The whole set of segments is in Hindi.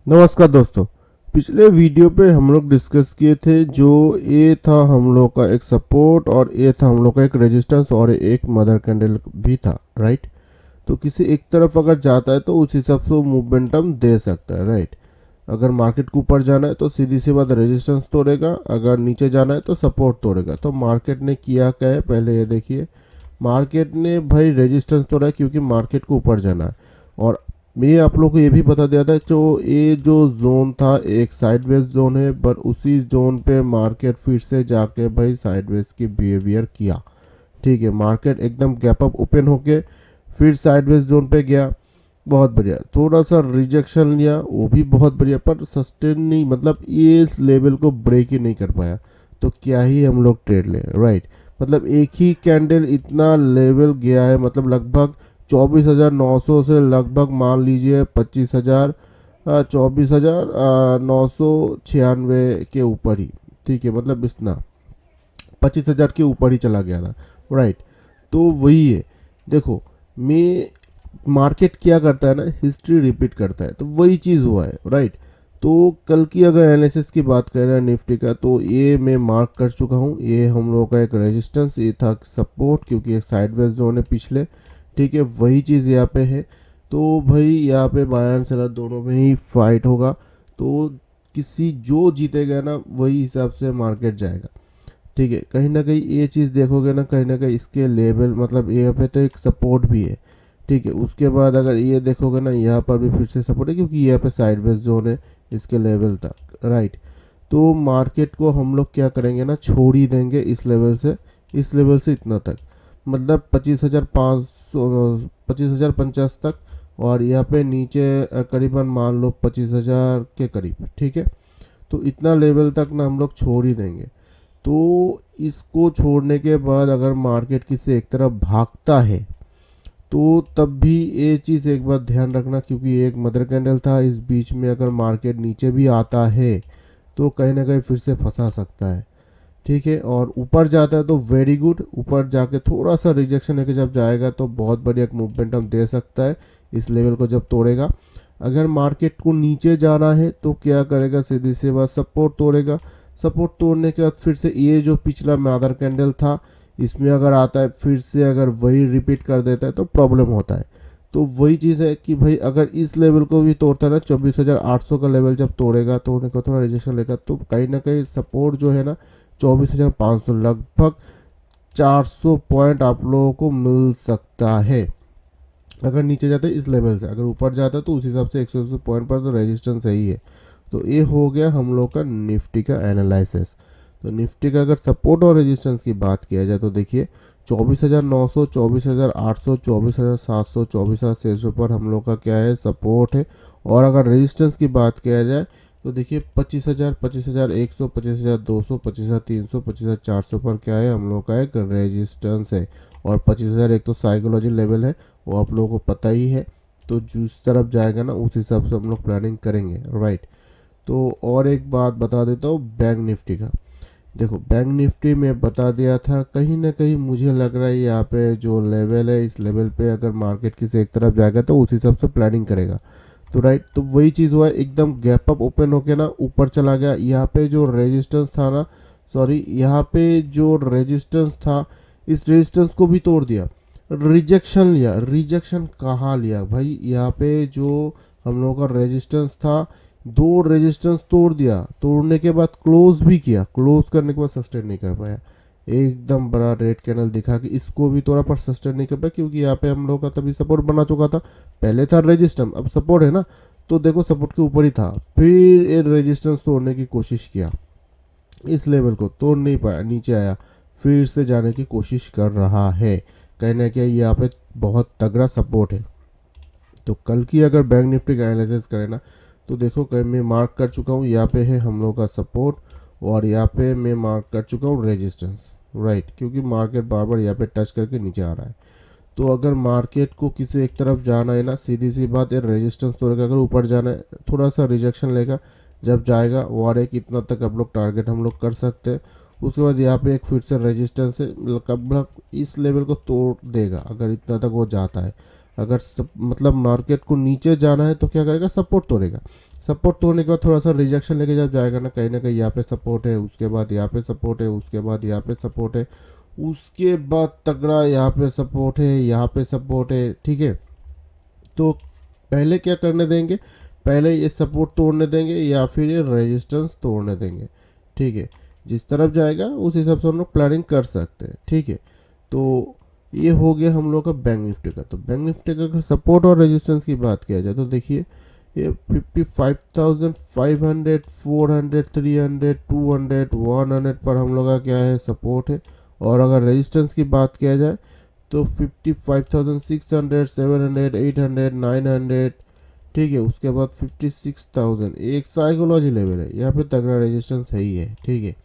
नमस्कार दोस्तों। पिछले वीडियो पे हम लोग डिस्कस किए थे जो ए था हम लोग का एक सपोर्ट और ए था हम लोग का एक रेजिस्टेंस और एक मदर कैंडल भी था, राइट। तो किसी एक तरफ अगर जाता है तो उस हिसाब से वो मूवमेंटम दे सकता है, राइट। अगर मार्केट को ऊपर जाना है तो सीधी सी बात रेजिस्टेंस तोड़ेगा, अगर नीचे जाना है तो सपोर्ट तोड़ेगा। तो मार्केट ने किया क्या है, पहले ये देखिए। मार्केट ने भाई रेजिस्टेंस तोड़ा है क्योंकि मार्केट को ऊपर जाना है। और मैं आप लोग को ये भी बता दिया था जो ये जो जोन था एक साइडवेज जोन है, पर उसी जोन पे मार्केट फिर से जाके भाई साइडवेज की बिहेवियर किया। ठीक है, मार्केट एकदम गैप अप ओपन होके फिर साइडवेज जोन पे गया, बहुत बढ़िया। थोड़ा सा रिजेक्शन लिया, वो भी बहुत बढ़िया, पर सस्टेन नहीं, मतलब ये इस लेवल को ब्रेक ही नहीं कर पाया। तो क्या ही हम लोग ट्रेड लें, राइट। मतलब एक ही कैंडल इतना लेवल गया है, मतलब लगभग 24,900 से लगभग मान लीजिए 25,000, 24,996 के ऊपर ही। ठीक है, मतलब इतना 25,000 के ऊपर ही चला गया था, राइट। तो वही है, देखो मैं मार्केट क्या करता है ना, हिस्ट्री रिपीट करता है, तो वही चीज़ हुआ है, राइट। तो कल की अगर एनालिसिस की बात करें निफ्टी का, तो ये मैं मार्क कर चुका हूँ। ये हम लोग का एक रेजिस्टेंस, ये था सपोर्ट, क्योंकि एक साइडवेज जोन है पिछले। ठीक है, वही चीज़ यहाँ पे है। तो भाई यहाँ पे बाय एंड सेलर दोनों में ही फाइट होगा। तो किसी जो जीतेगा ना वही हिसाब से मार्केट जाएगा। ठीक है, कहीं ना कहीं ये चीज़ देखोगे ना कहीं इसके लेवल, मतलब यहाँ पे तो एक सपोर्ट भी है। ठीक है, उसके बाद अगर ये देखोगे ना, यहाँ पर भी फिर से सपोर्ट है क्योंकि यहाँ पे साइडवेज जोन है इसके लेवल तक, राइट। तो मार्केट को हम लोग क्या करेंगे ना, छोड़ ही देंगे इस लेवल से, इस लेवल से इतना तक, मतलब 25,500, 25,050 तक। और यहाँ पे नीचे करीबन मान लो 25,000 के करीब। ठीक है, तो इतना लेवल तक ना हम लोग छोड़ ही देंगे। तो इसको छोड़ने के बाद अगर मार्केट किसी एक तरफ भागता है तो तब भी ये चीज़ एक बार ध्यान रखना, क्योंकि एक मदर कैंडल था इस बीच में, अगर मार्केट नीचे भी आता है तो कहीं ना कहीं फिर से फंसा सकता है। ठीक है, और ऊपर जाता है तो वेरी गुड, ऊपर जाके थोड़ा सा रिजेक्शन लेके जब जाएगा तो बहुत बढ़िया एक मूवमेंट हम दे सकता है इस लेवल को जब तोड़ेगा। अगर मार्केट को नीचे जाना है तो क्या करेगा, सीधी सी बात सपोर्ट तोड़ेगा। सपोर्ट तोड़ने के बाद फिर से ये जो पिछला मदर कैंडल था इसमें अगर आता है फिर से, अगर वही रिपीट कर देता है तो प्रॉब्लम होता है। तो वही चीज़ है कि भाई अगर इस लेवल को भी तोड़ता है ना, 24,800 का लेवल जब तोड़ेगा, तोड़ने को थोड़ा रिजेक्शन लेगा, तो कहीं ना कहीं सपोर्ट जो है ना 24,500, लगभग 400 पॉइंट आप लोगों को मिल सकता है अगर नीचे जाते हैं इस लेवल से। अगर ऊपर जाता है तो उस हिसाब से 180 पॉइंट पर तो रेजिस्टेंस सही है। तो ये हो गया हम लोग का निफ्टी का एनालिसिस। तो निफ्टी का अगर सपोर्ट और रेजिस्टेंस की बात किया जाए तो देखिए 24,900, 24,800, 24,700, 24,600 पर हम लोग का क्या है, सपोर्ट है। और अगर रेजिस्टेंस की बात किया जाए तो देखिए 25,000, 25,100, 25,200, 25,300, 25,400 पर क्या है, हम लोग का एक रेजिस्टेंस है। और 25,000 एक तो साइकोलॉजी लेवल है, वो आप लोगों को पता ही है। तो जिस तरफ जाएगा ना उस हिसाब से हम लोग प्लानिंग करेंगे, राइट। तो और एक बात बता देता हूँ बैंक निफ्टी का। देखो बैंक निफ्टी में बता दिया था, कहीं ना कहीं मुझे लग रहा है यहाँ पे जो लेवल है, इस लेवल पे अगर मार्केट किसी एक तरफ जाएगा तो उस हिसाब से प्लानिंग करेगा। तो राइट, तो वही चीज़ हुआ, एकदम गैप अप ओपन होके ना ऊपर चला गया। यहाँ पे जो रेजिस्टेंस था ना, सॉरी, यहाँ पे जो रेजिस्टेंस था इस रेजिस्टेंस को भी तोड़ दिया, रिजेक्शन लिया। रिजेक्शन कहाँ लिया भाई, यहाँ पे जो हम लोगों का रेजिस्टेंस था, दो रेजिस्टेंस तोड़ दिया, तोड़ने के बाद क्लोज भी किया, क्लोज करने के बाद सस्टेन नहीं कर पाया। एकदम बड़ा रेड कैंडल दिखा कि इसको भी तोड़ा पर सस्टेन नहीं कर पाया, क्योंकि यहाँ पे हम लोग का तभी सपोर्ट बना चुका था। पहले था रेजिस्टेंस, अब सपोर्ट है ना, तो देखो सपोर्ट के ऊपर ही था, फिर ये रेजिस्टेंस तोड़ने की कोशिश किया, इस लेवल को तोड़ नहीं पाया, नीचे आया, फिर से जाने की कोशिश कर रहा है। कहना क्या, यहाँ पे बहुत तगड़ा सपोर्ट है। तो कल की अगर बैंक निफ्टी का एनालिसिस करें ना, तो देखो कहीं मैं मार्क कर चुका हूँ, यहाँ पे है हम लोग का सपोर्ट, और यहाँ पे मैं मार्क कर चुका हूँ रेजिस्टेंस, राइट। क्योंकि मार्केट बार बार यहाँ पे टच करके नीचे आ रहा है। तो अगर मार्केट को किसी एक तरफ जाना है ना, सीधी सी बात है, रेजिस्टेंस तोड़ेगा। अगर ऊपर जाना है थोड़ा सा रिजेक्शन लेगा, जब जाएगा और एक इतना तक आप लोग टारगेट हम लोग कर सकते हैं। उसके बाद यहाँ पे एक फिर से रेजिस्टेंस है, लगभग इस लेवल को तोड़ देगा अगर इतना तक वो जाता है। अगर मतलब मार्केट को नीचे जाना है तो क्या करेगा, सपोर्ट तोड़ेगा। सपोर्ट तोड़ने के बाद थोड़ा सा रिजेक्शन लेके जब जाएगा ना कहीं यहाँ पे सपोर्ट है, उसके बाद यहाँ पे सपोर्ट है, उसके बाद यहाँ पे सपोर्ट है, उसके बाद तगड़ा यहाँ पे सपोर्ट है, यहाँ पे सपोर्ट है, ठीक है। तो पहले क्या करने देंगे, पहले ये सपोर्ट तोड़ने देंगे या फिर ये रेजिस्टेंस तोड़ने देंगे, ठीक है। जिस तरफ जाएगा उस हिसाब से हम लोग प्लानिंग कर सकते हैं, ठीक है। तो ये हो गया हम लोग का बैंक निफ्टी का। तो बैंक निफ्टी का अगर सपोर्ट और रेजिस्टेंस की बात किया जाए तो देखिए ये 55,500, 400, 300, 200, 100 पर हम लोग का क्या है, सपोर्ट है। और अगर रेजिस्टेंस की बात किया जाए तो 55,600, 700, 800, 900, ठीक है। उसके बाद 56,000 एक साइकोलॉजी लेवल है, यहाँ पे तगड़ा रेजिस्टेंस है ही है, ठीक है।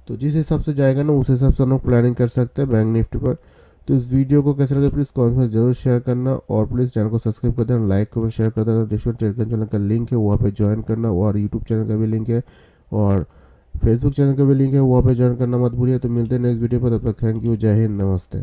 तो जिस हिसाब से जाएगा ना उस हिसाब से हम लोग प्लानिंग कर सकते हैं बैंक निफ्टी पर। तो इस वीडियो को कैसे लगे प्लीज़ कमेंट में जरूर शेयर करना, और प्लीज़ चैनल को सब्सक्राइब कर देना, लाइक कमेंट शेयर कर देना। देखिए टेलीग्राम चैनल का लिंक है, वहाँ पे ज्वाइन करना, और यूट्यूब चैनल का भी लिंक है, और फेसबुक चैनल का भी लिंक है, वहाँ पे ज्वाइन करना मत भूलिए। तो मिलते हैं नेक्स्ट वीडियो पर, तब तक थैंक यू, जय हिंद, नमस्ते।